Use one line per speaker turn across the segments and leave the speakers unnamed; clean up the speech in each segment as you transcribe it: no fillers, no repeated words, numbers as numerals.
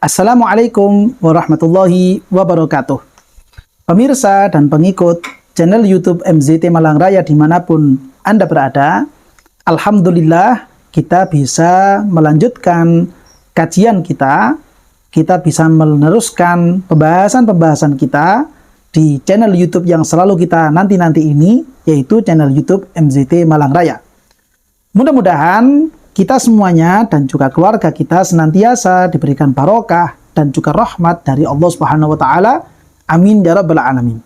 Assalamualaikum warahmatullahi wabarakatuh. Pemirsa dan pengikut channel YouTube MZT Malang Raya dimanapun Anda berada, Alhamdulillah kita bisa melanjutkan kajian kita. Kita bisa meneruskan pembahasan-pembahasan kita di channel YouTube yang selalu kita nanti-nanti ini, yaitu channel YouTube MZT Malang Raya. Mudah-mudahan kita semuanya dan juga keluarga kita senantiasa diberikan barokah dan juga rahmat dari Allah Subhanahu wa taala. Amin ya rabbal alamin.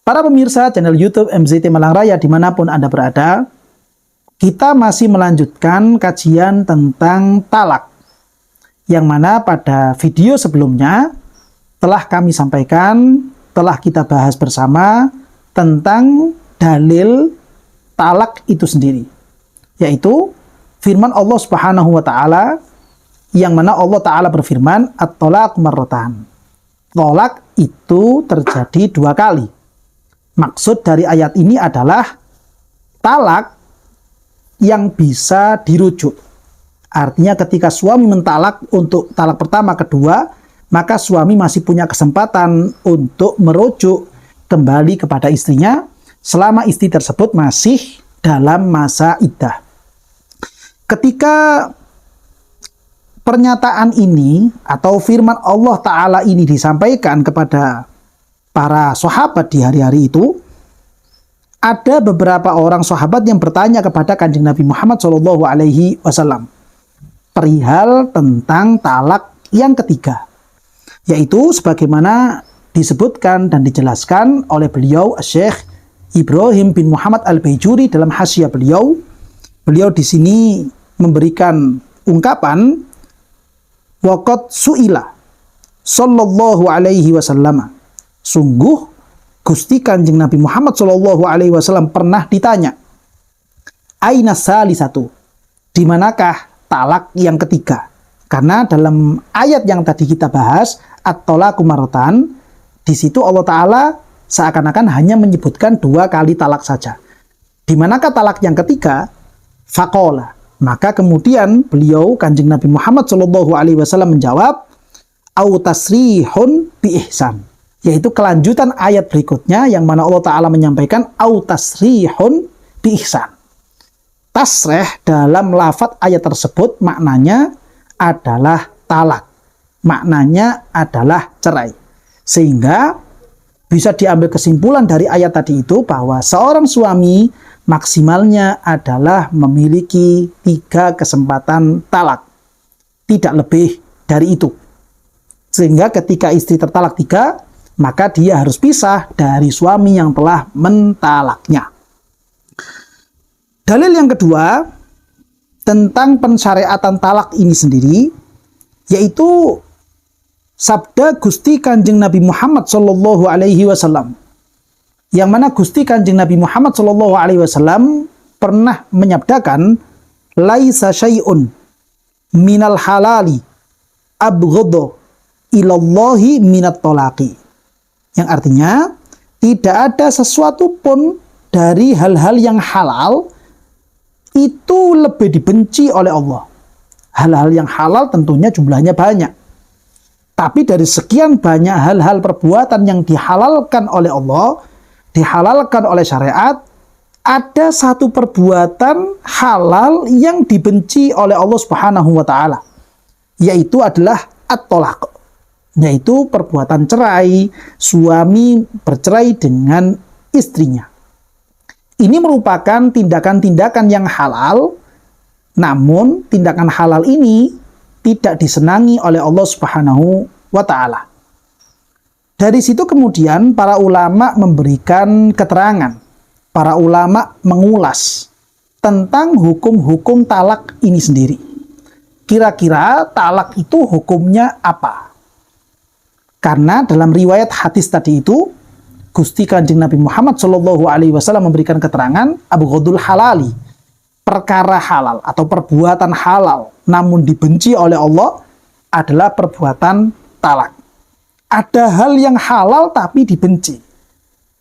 Para pemirsa channel YouTube MZT Malang Raya dimanapun Anda berada, kita masih melanjutkan kajian tentang talak, yang mana pada video sebelumnya telah kami sampaikan, telah kita bahas bersama tentang dalil talak itu sendiri, yaitu firman Allah Subhanahu wa taala, yang mana Allah taala berfirman, at-thalaq marratan. Tolak itu terjadi 2 kali. Maksud dari ayat ini adalah talak yang bisa dirujuk. Artinya ketika suami mentalak untuk talak pertama, kedua, maka suami masih punya kesempatan untuk merujuk kembali kepada istrinya selama istri tersebut masih dalam masa iddah. Ketika pernyataan ini atau firman Allah Ta'ala ini disampaikan kepada para sahabat di hari-hari itu, ada beberapa orang sahabat yang bertanya kepada Kanjeng Nabi Muhammad SAW perihal tentang talak yang ketiga, yaitu sebagaimana disebutkan dan dijelaskan oleh beliau Syekh Ibrahim bin Muhammad Al-Baijuri dalam hasyiah beliau. Beliau di sini memberikan ungkapan, waqad su'ila sallallahu alaihi wasallam. Sungguh Gusti Kanjeng Nabi Muhammad sallallahu alaihi wasallam pernah ditanya, aina salisatu, di manakah talak yang ketiga? Karena dalam ayat yang tadi kita bahas, at-thalaqu marratan, di situ Allah Ta'ala seakan-akan hanya menyebutkan 2 kali talak saja. Di manakah talak yang ketiga? Faqala. Maka kemudian beliau Kanjeng Nabi Muhammad SAW menjawab, au tasrihun bi ihsan, yaitu kelanjutan ayat berikutnya yang mana Allah Ta'ala menyampaikan au tasrihun bi ihsan. Tasreh dalam lafadz ayat tersebut maknanya adalah talak, maknanya adalah cerai. Sehingga bisa diambil kesimpulan dari ayat tadi itu bahwa seorang suami maksimalnya adalah memiliki 3 kesempatan talak, tidak lebih dari itu. Sehingga ketika istri tertalak 3, maka dia harus pisah dari suami yang telah mentalaknya. Dalil yang kedua tentang pensyariatan talak ini sendiri, yaitu sabda Gusti Kanjeng Nabi Muhammad SAW, yang mana Gusti Kanjeng Nabi Muhammad SAW pernah menyabdakan, laisa syai'un minal halali abghadha ilallahi minat tolaki, yang artinya tidak ada sesuatu pun dari hal-hal yang halal itu lebih dibenci oleh Allah. Hal-hal yang halal tentunya jumlahnya banyak, tapi dari sekian banyak hal-hal perbuatan yang dihalalkan oleh Allah, dihalalkan oleh syariat, ada satu perbuatan halal yang dibenci oleh Allah Subhanahu wa taala, yaitu adalah at-thalaq, yaitu perbuatan cerai, suami bercerai dengan istrinya. Ini merupakan tindakan-tindakan yang halal, namun tindakan halal ini tidak disenangi oleh Allah Subhanahu wa taala. Dari situ kemudian para ulama memberikan keterangan, para ulama mengulas tentang hukum-hukum talak ini sendiri. Kira-kira talak itu hukumnya apa? Karena dalam riwayat hadis tadi itu, Gusti Kanjeng Nabi Muhammad SAW memberikan keterangan, abghadul halali, perkara halal atau perbuatan halal namun dibenci oleh Allah adalah perbuatan talak. Ada hal yang halal tapi dibenci.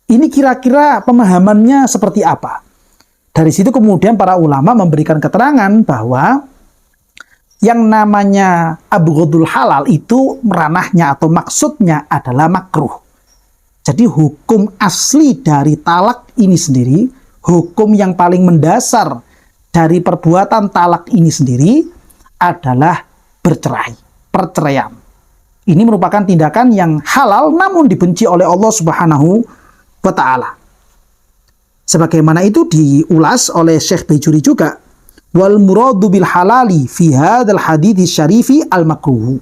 Ini kira-kira pemahamannya seperti apa? Dari situ kemudian para ulama memberikan keterangan bahwa Yang namanya abghadul halal itu ranahnya atau maksudnya adalah makruh. Jadi hukum asli dari talak ini sendiri, hukum yang paling mendasar dari perbuatan talak ini sendiri adalah bercerai, perceraian. Ini merupakan tindakan yang halal namun dibenci oleh Allah Subhanahu wa Ta'ala. Sebagaimana itu diulas oleh Syekh Bajuri juga. Wal muradu bil halali fi hadzal hadits syarifi al makruh.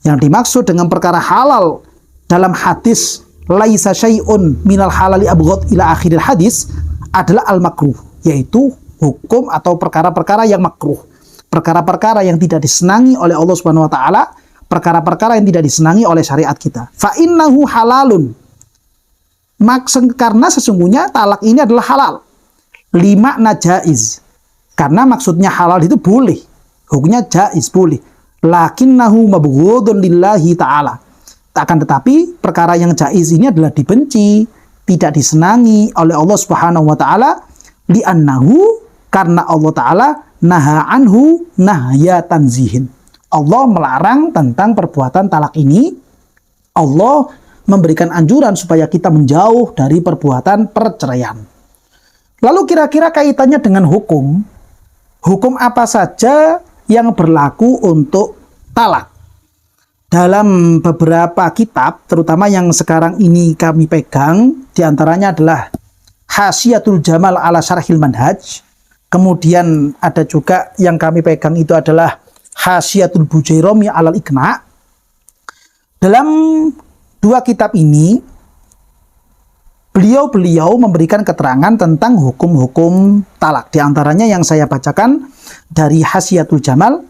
Yang dimaksud dengan perkara halal dalam hadis laisa syai'un minal halali abghad ila akhiril hadis adalah al makruh, yaitu hukum atau perkara-perkara yang makruh. Perkara-perkara yang tidak disenangi oleh Allah Subhanahu wa Ta'ala, perkara-perkara yang tidak disenangi oleh syariat kita. Fa innahu halalun. Karena sesungguhnya talak ini adalah halal. Lima najaiz. Karena maksudnya halal itu boleh. Hukumnya jaiz, boleh. Lakinnahu mabghudun lillahi ta'ala. Akan tetapi perkara yang jaiz ini adalah dibenci, tidak disenangi oleh Allah Subhanahu wa Ta'ala, li'annahu, karena Allah Ta'ala naha anhu nahya tanzihin. Allah melarang tentang perbuatan talak ini. Allah memberikan anjuran supaya kita menjauh dari perbuatan perceraian. Lalu kira-kira kaitannya dengan hukum apa saja yang berlaku untuk talak? Dalam beberapa kitab, terutama yang sekarang ini kami pegang, diantaranya adalah Hasyiatul Jamal ala Syarhil Manhaj. Kemudian ada juga yang kami pegang itu adalah Hasyiatul Bujairami alal Iqna'. Dalam dua kitab ini, beliau memberikan keterangan tentang hukum-hukum talak. Di antaranya yang saya bacakan dari Hasyiatul Jamal,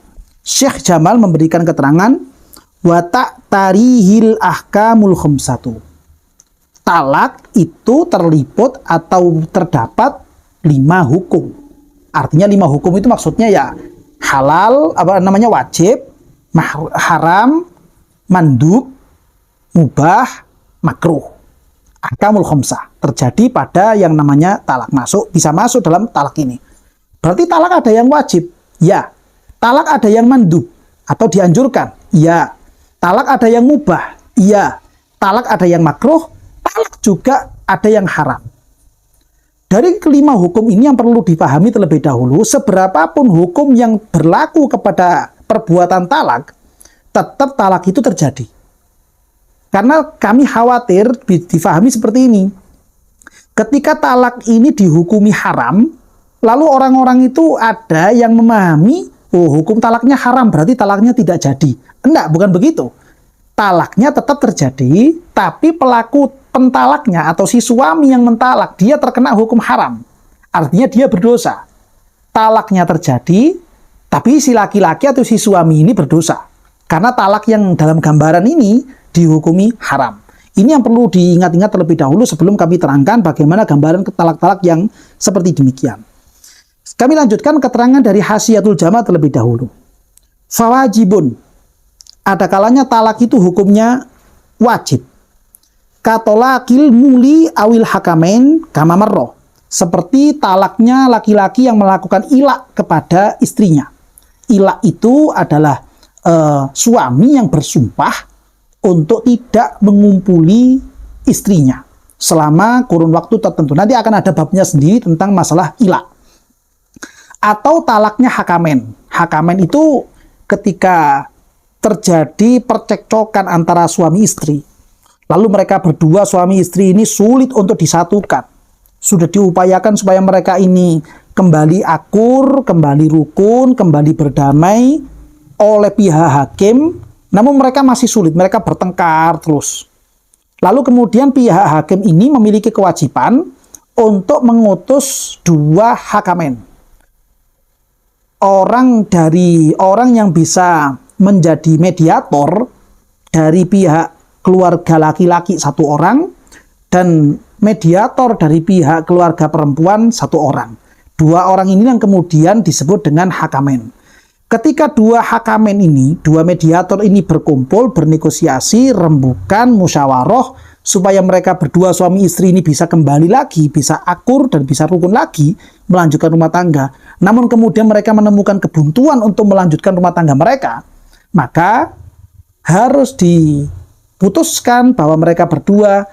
Syekh Jamal memberikan keterangan, wa ta'tarihil ahkamul khamsatu. Talak itu terliput atau terdapat 5 hukum. Artinya 5 hukum itu maksudnya ya halal, wajib, haram, mandub, mubah, makruh. Ahkamul khamsah terjadi pada yang namanya talak, bisa masuk dalam talak ini. Berarti talak ada yang wajib, ya. Talak ada yang mandub atau dianjurkan, ya. Talak ada yang mubah, ya. Talak ada yang makruh, talak juga ada yang haram. Dari kelima hukum ini yang perlu dipahami terlebih dahulu, seberapapun hukum yang berlaku kepada perbuatan talak, tetap talak itu terjadi. Karena kami khawatir difahami seperti ini. Ketika talak ini dihukumi haram, lalu orang-orang itu ada yang memahami, oh hukum talaknya haram, berarti talaknya tidak jadi. Enggak, bukan begitu. Talaknya tetap terjadi, tapi pelaku pentalaknya atau si suami yang mentalak, dia terkena hukum haram. Artinya dia berdosa. Talaknya terjadi, tapi si laki-laki atau si suami ini berdosa. Karena talak yang dalam gambaran ini dihukumi haram. Ini yang perlu diingat-ingat terlebih dahulu sebelum kami terangkan bagaimana gambaran talak-talak yang seperti demikian. Kami lanjutkan keterangan dari Hasyiatul Jamal terlebih dahulu. Fawajibun. Ada kalanya talak itu hukumnya wajib. Katolakil muli awil hakamain kama marro. Seperti talaknya laki-laki yang melakukan ilak kepada istrinya. Ilak itu adalah suami yang bersumpah untuk tidak mengumpuli istrinya selama kurun waktu tertentu. Nanti akan ada babnya sendiri tentang masalah ilak. Atau talaknya hakamen. Hakamen itu ketika terjadi percekcokan antara suami istri. Lalu mereka berdua suami istri ini sulit untuk disatukan. Sudah diupayakan supaya mereka ini kembali akur, kembali rukun, kembali berdamai oleh pihak hakim. Namun mereka masih sulit, mereka bertengkar terus. Lalu kemudian pihak hakim ini memiliki kewajiban untuk mengutus 2 hakamen. Orang yang bisa menjadi mediator dari pihak keluarga laki-laki 1 orang dan mediator dari pihak keluarga perempuan 1 orang. 2 orang ini yang kemudian disebut dengan hakamen. Ketika 2 hakamen ini, 2 mediator ini berkumpul, bernegosiasi, rembukan, musyawarah, supaya mereka berdua suami istri ini bisa kembali lagi, bisa akur dan bisa rukun lagi melanjutkan rumah tangga. Namun kemudian mereka menemukan kebuntuan untuk melanjutkan rumah tangga mereka, maka harus diputuskan bahwa mereka berdua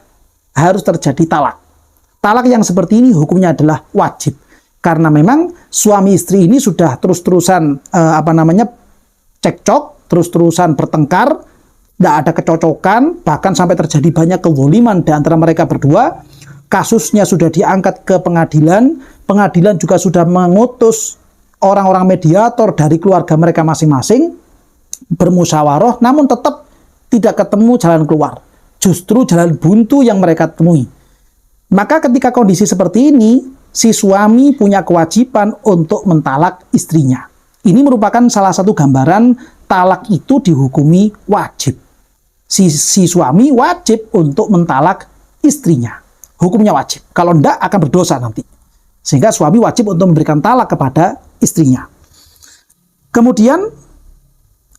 harus terjadi talak. Talak yang seperti ini hukumnya adalah wajib. Karena memang suami istri ini sudah terus-terusan cekcok, terus-terusan bertengkar, tidak ada kecocokan, bahkan sampai terjadi banyak kezaliman di antara mereka berdua. Kasusnya sudah diangkat ke pengadilan, pengadilan juga sudah mengutus orang-orang mediator dari keluarga mereka masing-masing, bermusyawarah, namun tetap tidak ketemu jalan keluar. Justru jalan buntu yang mereka temui. Maka ketika kondisi seperti ini, si suami punya kewajiban untuk mentalak istrinya. Ini merupakan salah satu gambaran talak itu dihukumi wajib. Si suami wajib untuk mentalak istrinya. Hukumnya wajib. Kalau tidak akan berdosa nanti. Sehingga suami wajib untuk memberikan talak kepada istrinya. Kemudian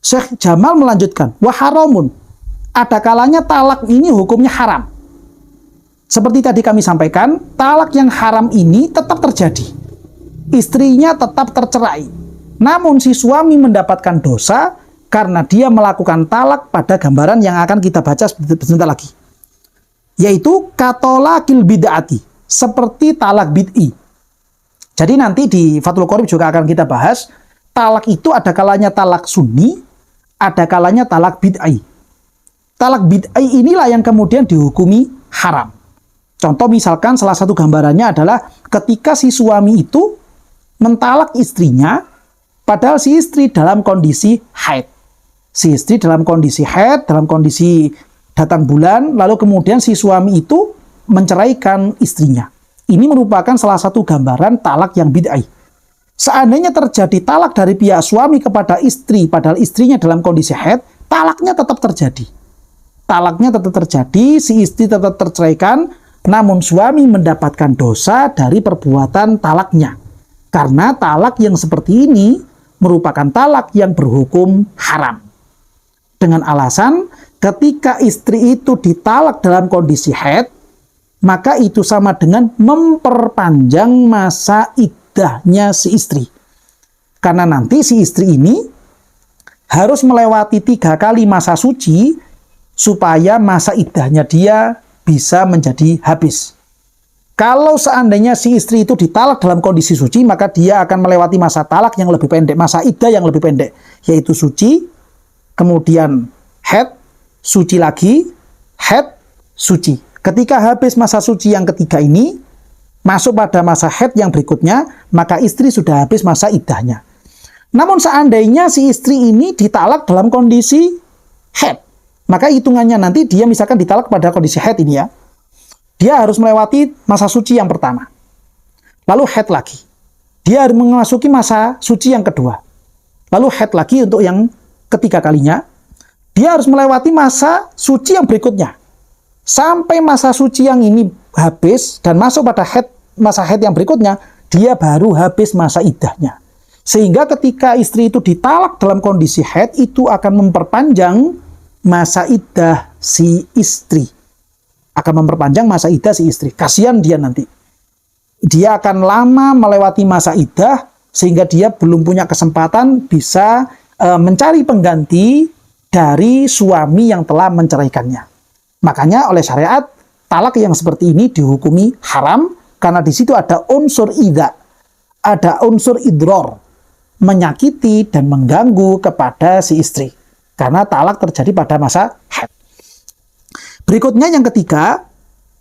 Syekh Jamal melanjutkan, wa haramun. Ada kalanya talak ini hukumnya haram. Seperti tadi kami sampaikan, talak yang haram ini tetap terjadi. Istrinya tetap tercerai. Namun si suami mendapatkan dosa karena dia melakukan talak pada gambaran yang akan kita baca sebentar lagi. Yaitu katolakil bid'ati, seperti talak bid'i. Jadi nanti di Fathul Qorib juga akan kita bahas, talak itu ada kalanya talak sunni, ada kalanya talak bid'i. Talak bid'i inilah yang kemudian dihukumi haram. Contoh misalkan salah satu gambarannya adalah ketika si suami itu mentalak istrinya, padahal si istri dalam kondisi haid. Si istri dalam kondisi haid, dalam kondisi datang bulan, lalu kemudian si suami itu menceraikan istrinya. Ini merupakan salah satu gambaran talak yang bid'ah. Seandainya terjadi talak dari pihak suami kepada istri, padahal istrinya dalam kondisi haid, talaknya tetap terjadi. Talaknya tetap terjadi, si istri tetap terceraikan, namun suami mendapatkan dosa dari perbuatan talaknya. Karena talak yang seperti ini merupakan talak yang berhukum haram. Dengan alasan ketika istri itu ditalak dalam kondisi haid, maka itu sama dengan memperpanjang masa iddahnya si istri. Karena nanti si istri ini harus melewati 3 kali masa suci supaya masa iddahnya dia bisa menjadi habis. Kalau seandainya si istri itu ditalak dalam kondisi suci, maka dia akan melewati masa talak yang lebih pendek, masa iddah yang lebih pendek, yaitu suci, kemudian haid, suci lagi, haid, suci. Ketika habis masa suci yang ketiga ini, masuk pada masa haid yang berikutnya, maka istri sudah habis masa iddahnya. Namun seandainya si istri ini ditalak dalam kondisi haid, maka hitungannya nanti dia misalkan ditalak pada kondisi haid ini ya, dia harus melewati masa suci yang pertama. Lalu haid lagi. Dia harus memasuki masa suci yang kedua. Lalu haid lagi untuk yang ketiga kalinya. Dia harus melewati masa suci yang berikutnya. Sampai masa suci yang ini habis dan masuk pada masa haid yang berikutnya, dia baru habis masa iddahnya. Sehingga ketika istri itu ditalak dalam kondisi haid, itu akan memperpanjang masa iddah si istri. Akan memperpanjang masa iddah si istri. Kasihan dia nanti. Dia akan lama melewati masa iddah sehingga dia belum punya kesempatan bisa mencari pengganti dari suami yang telah menceraikannya. Makanya oleh syariat talak yang seperti ini dihukumi haram karena di situ ada unsur idza, ada unsur idror, menyakiti dan mengganggu kepada si istri. Karena talak terjadi pada masa haid. Berikutnya yang ketiga,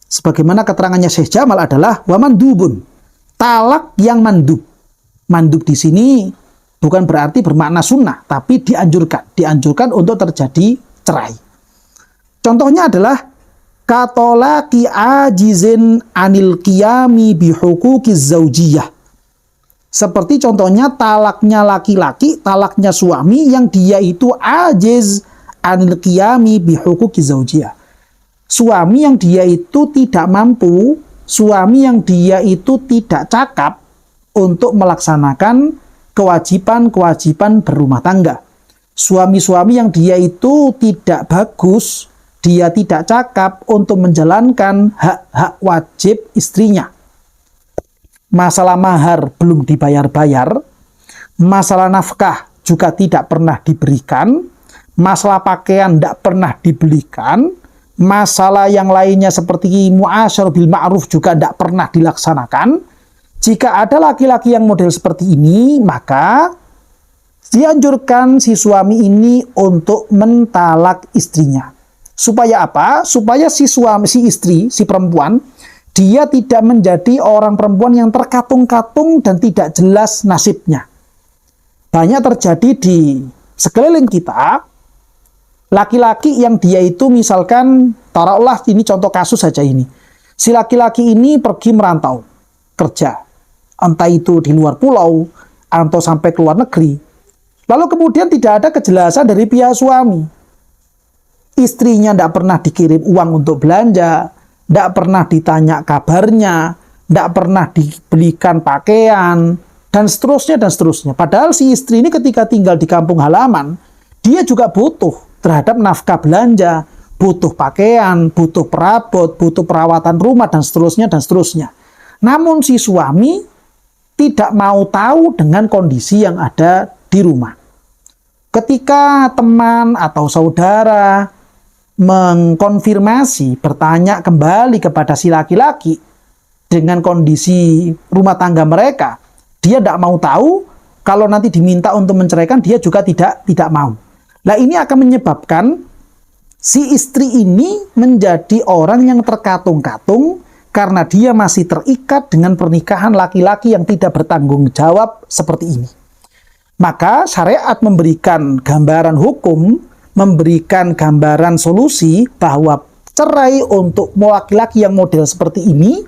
sebagaimana keterangannya Syekh Jamal adalah wamandubun, talak yang mandub. Mandub di sini bukan berarti bermakna sunnah, tapi dianjurkan untuk terjadi cerai. Contohnya adalah katolaki ajizin anil qiyami bihuquqiz zaujiyah. Seperti contohnya talaknya laki-laki, talaknya suami yang dia itu ajiz anil qiyami bihuquqiz zaujiyah. Suami yang dia itu tidak mampu, suami yang dia itu tidak cakap untuk melaksanakan kewajiban-kewajiban berumah tangga. Suami-suami yang dia itu tidak bagus dia tidak cakap untuk menjalankan hak-hak wajib istrinya. Masalah mahar belum dibayar-bayar, masalah nafkah juga tidak pernah diberikan, masalah pakaian tidak pernah dibelikan, masalah yang lainnya seperti mu'asyarah bil ma'ruf juga tidak pernah dilaksanakan. Jika ada laki-laki yang model seperti ini, maka dianjurkan si suami ini untuk mentalak istrinya. Supaya apa? Supaya si istri, si perempuan, dia tidak menjadi orang perempuan yang terkatung-katung dan tidak jelas nasibnya. Banyak terjadi di sekeliling kita, laki-laki yang dia itu misalkan, taruhlah ini contoh kasus saja ini. Si laki-laki ini pergi merantau, kerja. Entah itu di luar pulau, atau sampai ke luar negeri. Lalu kemudian tidak ada kejelasan dari pihak suami. Istrinya tidak pernah dikirim uang untuk belanja, tidak pernah ditanya kabarnya, tidak pernah dibelikan pakaian, dan seterusnya dan seterusnya. Padahal si istri ini ketika tinggal di kampung halaman, dia juga butuh terhadap nafkah belanja, butuh pakaian, butuh perabot, butuh perawatan rumah, dan seterusnya dan seterusnya. Namun si suami tidak mau tahu dengan kondisi yang ada di rumah. Ketika teman atau saudara mengkonfirmasi, bertanya kembali kepada si laki-laki dengan kondisi rumah tangga mereka, dia tidak mau tahu. Kalau nanti diminta untuk menceraikan, dia juga tidak mau. Nah, ini akan menyebabkan si istri ini menjadi orang yang terkatung-katung karena dia masih terikat dengan pernikahan laki-laki yang tidak bertanggung jawab seperti ini. Maka syariat memberikan gambaran hukum, memberikan gambaran solusi bahwa cerai untuk laki-laki yang model seperti ini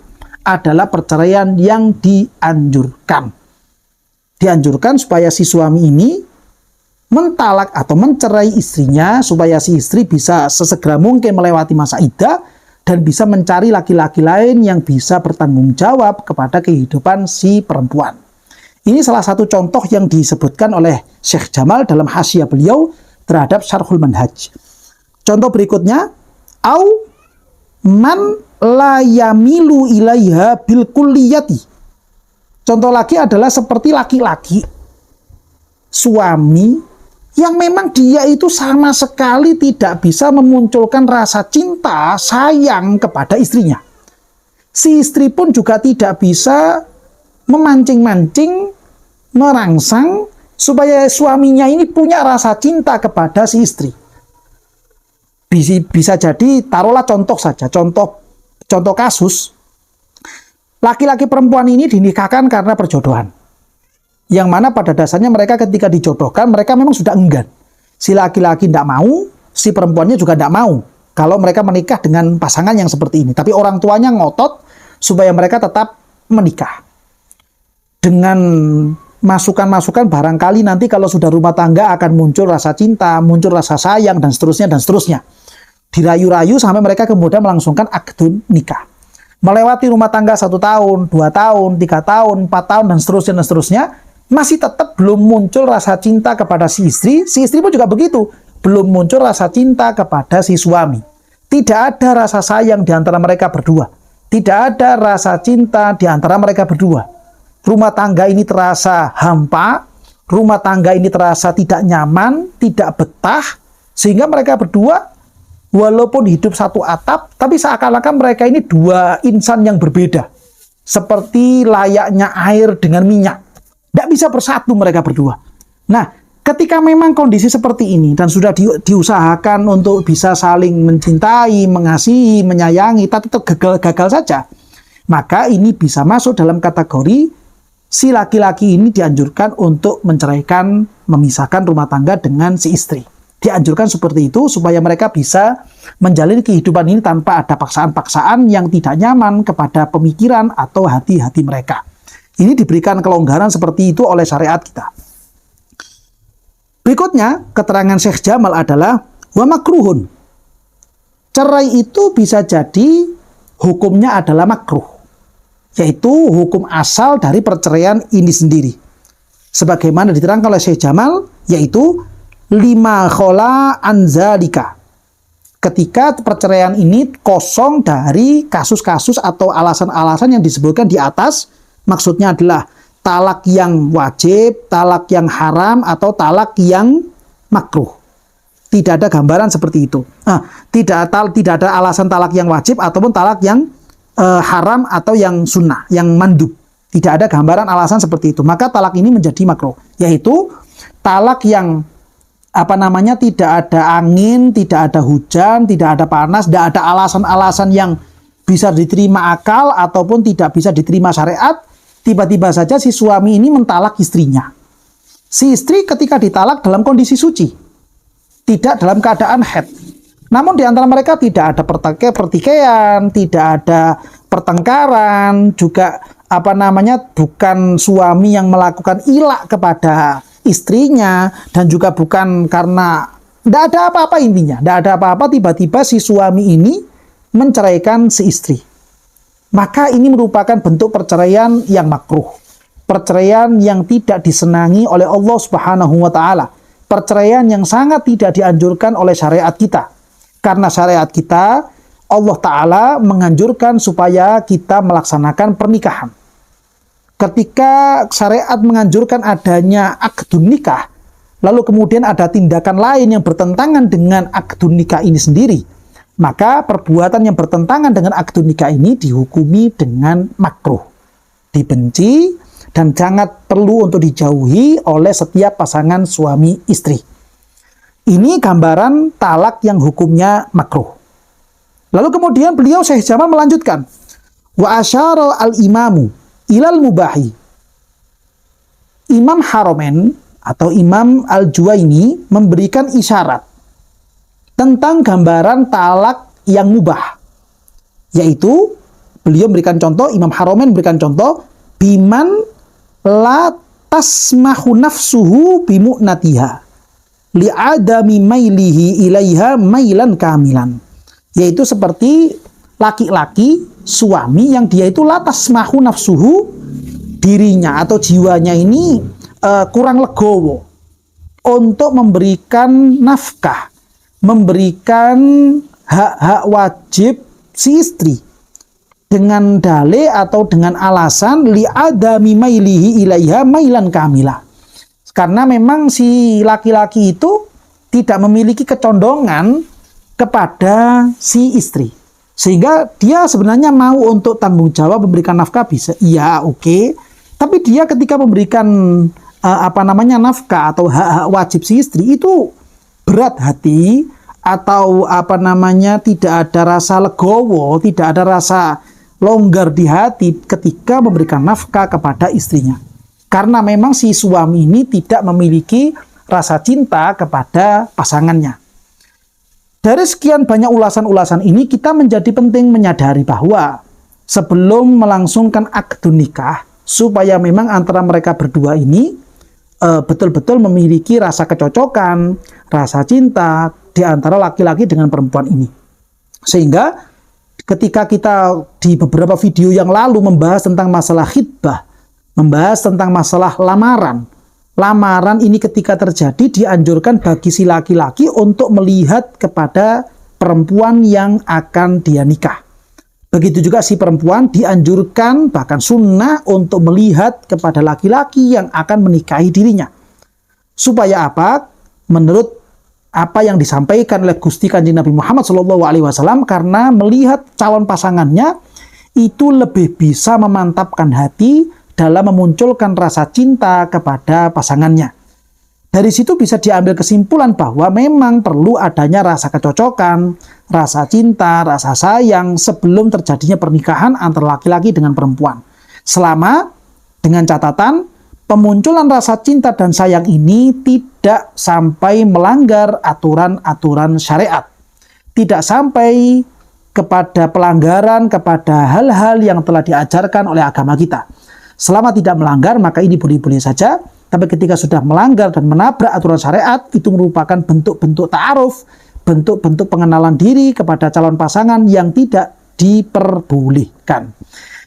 adalah perceraian yang dianjurkan. Dianjurkan supaya si suami ini mentalak atau mencerai istrinya supaya si istri bisa sesegera mungkin melewati masa iddah dan bisa mencari laki-laki lain yang bisa bertanggung jawab kepada kehidupan si perempuan. Ini salah satu contoh yang disebutkan oleh Syekh Jamal dalam hasyiah beliau terhadap Syarhul Manhaj. Contoh berikutnya, au man la yamilu ilaiha bil kulliyati. Contoh lagi adalah seperti laki-laki suami yang memang dia itu sama sekali tidak bisa memunculkan rasa cinta, sayang kepada istrinya. Si istri pun juga tidak bisa memancing-mancing, merangsang supaya suaminya ini punya rasa cinta kepada si istri. Bisa jadi, taruhlah contoh saja, contoh kasus, laki-laki perempuan ini dinikahkan karena perjodohan. Yang mana pada dasarnya mereka ketika dijodohkan, mereka memang sudah enggan. Si laki-laki tidak mau, si perempuannya juga tidak mau. Kalau mereka menikah dengan pasangan yang seperti ini. Tapi orang tuanya ngotot supaya mereka tetap menikah. Dengan masukan-masukan barangkali nanti kalau sudah rumah tangga akan muncul rasa cinta, muncul rasa sayang, dan seterusnya, dan seterusnya. Dirayu-rayu sampai mereka kemudian melangsungkan akad nikah. Melewati rumah tangga 1 tahun, 2 tahun, 3 tahun, 4 tahun, dan seterusnya, dan seterusnya, masih tetap belum muncul rasa cinta kepada si istri pun juga begitu, belum muncul rasa cinta kepada si suami. Tidak ada rasa sayang di antara mereka berdua. Tidak ada rasa cinta di antara mereka berdua. Rumah tangga ini terasa hampa, rumah tangga ini terasa tidak nyaman, tidak betah, sehingga mereka berdua walaupun hidup satu atap, tapi seakan-akan mereka ini dua insan yang berbeda. Seperti layaknya air dengan minyak. Tidak bisa bersatu mereka berdua. Nah, ketika memang kondisi seperti ini dan sudah diusahakan untuk bisa saling mencintai, mengasihi, menyayangi, tapi tetap gagal saja, maka ini bisa masuk dalam kategori si laki-laki ini dianjurkan untuk menceraikan, memisahkan rumah tangga dengan si istri. Dianjurkan seperti itu supaya mereka bisa menjalani kehidupan ini tanpa ada paksaan-paksaan yang tidak nyaman kepada pemikiran atau hati-hati mereka. Ini diberikan kelonggaran seperti itu oleh syariat kita. Berikutnya, keterangan Syekh Jamal adalah wa makruhun. Cerai itu bisa jadi hukumnya adalah makruh, yaitu hukum asal dari perceraian ini sendiri. Sebagaimana diterangkan oleh Syekh Jamal, yaitu lima khola anzalika. ketika perceraian ini kosong dari kasus-kasus atau alasan-alasan yang disebutkan di atas. Maksudnya adalah talak yang wajib, talak yang haram, atau talak yang makruh. Tidak ada gambaran seperti itu. Tidak ada alasan talak yang wajib ataupun talak yang haram atau yang sunnah, yang mandub. Tidak ada gambaran alasan seperti itu. Maka talak ini menjadi makruh, yaitu talak yang tidak ada angin, tidak ada hujan, tidak ada panas, tidak ada alasan-alasan yang bisa diterima akal ataupun tidak bisa diterima syariat. Tiba-tiba saja si suami ini mentalak istrinya. Si istri ketika ditalak dalam kondisi suci, tidak dalam keadaan haid. Namun di antara mereka tidak ada pertikaian, tidak ada pertengkaran, juga bukan suami yang melakukan ilak kepada istrinya, dan juga bukan karena tidak ada apa-apa. Intinya tidak ada apa-apa, tiba-tiba si suami ini menceraikan si istri. Maka ini merupakan bentuk perceraian yang makruh, perceraian yang tidak disenangi oleh Allah Subhanahu wa taala, perceraian yang sangat tidak dianjurkan oleh syariat kita. Karena syariat kita, Allah taala menganjurkan supaya kita melaksanakan pernikahan. Ketika syariat menganjurkan adanya akdun nikah, lalu kemudian ada tindakan lain yang bertentangan dengan akdun nikah ini sendiri, maka perbuatan yang bertentangan dengan akdun nikah ini dihukumi dengan makruh, dibenci, dan sangat perlu untuk dijauhi oleh setiap pasangan suami istri. Ini gambaran talak yang hukumnya makruh. Lalu kemudian beliau Syekh Jamal melanjutkan, wa asyara al-imamu ilal mubahi. Imam Haromen atau Imam Al-Juwaini memberikan isyarat tentang gambaran talak yang mubah. Yaitu beliau memberikan contoh, Imam Haromen memberikan contoh, biman la tasmahu nafsuhu bimu'natiha li'adami mailihi ilaiha mailan kamilan. Yaitu seperti laki-laki, suami yang dia itu latas mahu nafsuhu, dirinya atau jiwanya ini kurang legowo untuk memberikan nafkah, memberikan hak-hak wajib si istri dengan dalih atau dengan alasan li'adami mailihi ilaiha mailan kamila. Karena memang si laki-laki itu tidak memiliki kecondongan kepada si istri, sehingga dia sebenarnya mau untuk tanggung jawab memberikan nafkah bisa, iya oke. Tapi dia ketika memberikan nafkah atau hak-hak wajib si istri itu berat hati, atau tidak ada rasa legowo, tidak ada rasa longgar di hati ketika memberikan nafkah kepada istrinya. Karena memang si suami ini tidak memiliki rasa cinta kepada pasangannya. Dari sekian banyak ulasan-ulasan ini, kita menjadi penting menyadari bahwa sebelum melangsungkan akad nikah, supaya memang antara mereka berdua ini betul-betul memiliki rasa kecocokan, rasa cinta di antara laki-laki dengan perempuan ini. Sehingga ketika kita di beberapa video yang lalu membahas tentang masalah khitbah, membahas tentang masalah lamaran. Lamaran ini ketika terjadi dianjurkan bagi si laki-laki untuk melihat kepada perempuan yang akan dia nikah. Begitu juga si perempuan dianjurkan, bahkan sunnah, untuk melihat kepada laki-laki yang akan menikahi dirinya. Supaya apa? Menurut apa yang disampaikan oleh Gusti Kanjeng Nabi Muhammad SAW, karena melihat calon pasangannya itu lebih bisa memantapkan hati dalam memunculkan rasa cinta kepada pasangannya. Dari situ bisa diambil kesimpulan bahwa memang perlu adanya rasa kecocokan, rasa cinta, rasa sayang sebelum terjadinya pernikahan antara laki-laki dengan perempuan. Selama dengan catatan pemunculan rasa cinta dan sayang ini tidak sampai melanggar aturan-aturan syariat. Tidak sampai kepada pelanggaran, kepada hal-hal yang telah diajarkan oleh agama kita. Selama tidak melanggar, maka ini boleh-boleh saja. Tapi ketika sudah melanggar dan menabrak aturan syariat, itu merupakan bentuk-bentuk ta'aruf, bentuk-bentuk pengenalan diri kepada calon pasangan yang tidak diperbolehkan.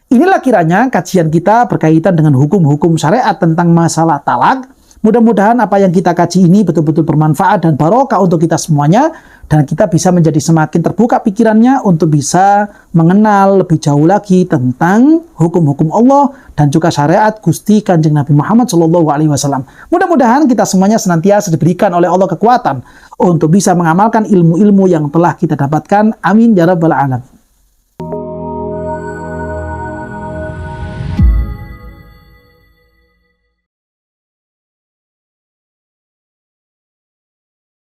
Inilah kiranya kajian kita berkaitan dengan hukum-hukum syariat tentang masalah talak. Mudah-mudahan apa yang kita kaji ini betul-betul bermanfaat dan barokah untuk kita semuanya. dan kita bisa menjadi semakin terbuka pikirannya untuk bisa mengenal lebih jauh lagi tentang hukum-hukum Allah dan juga syariat Gusti Kanjeng Nabi Muhammad SAW. Mudah-mudahan kita semuanya senantiasa diberikan oleh Allah kekuatan untuk bisa mengamalkan ilmu-ilmu yang telah kita dapatkan. Amin ya rabbal alamin.